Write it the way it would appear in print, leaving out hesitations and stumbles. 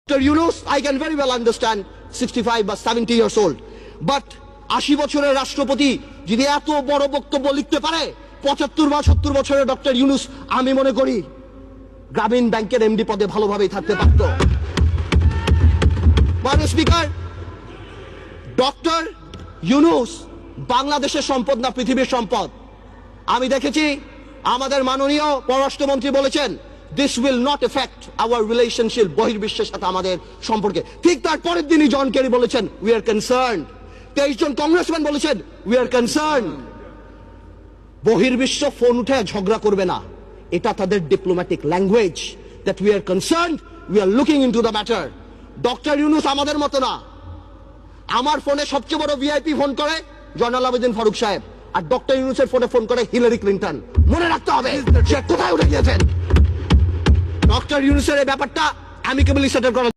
Dr. Yunus, I can very well understand 65 বা 70 years old. But 80 বছরের রাষ্ট্রপতি যদি এত বড় বক্তব্য লিখতে পারে 75 বা 70 বছরের ডক্টর ইউনুস আমি মনে করি গ্রামীণ ব্যাংকের এমডি পদে ভালোভাবেই থাকতে পারত। মাননীয় স্পিকার, ডক্টর ইউনুস বাংলাদেশের সম্পদ না পৃথিবীর সম্পদ। আমি দেখেছি আমাদের মাননীয় পররাষ্ট্রমন্ত্রী বলেছেন this will not affect our relationship বহির্বিশ্বের সাথে আমাদের সম্পর্কে। ঠিক তার পরের দিনই জন কেরি বলেছেন we are concerned। 23 জন কংগ্রেসম্যান বলেছেন we are concerned। বহির্বিশ্ব ফোন উঠে ঝগড়া করবে না, এটা তাদের diplomatic language that we are concerned, we are looking into the matter। Doctor Yunus আমাদের মতো না। আমার ফোনে সবচেয়ে বড় ভিআইপি ফোন করে জয়নাল আবেদিন ফারুক সাহেব, আর ডক্টর ইউনুসের ফোনে ফোন করে হিলারি ক্লিন্টন। মনে রাখতে হবে সে কোথায় উঠে গিয়েছেন। ডক্টর ইউনুসের এই ব্যাপারটা অ্যামিকেবলি সেটেল করা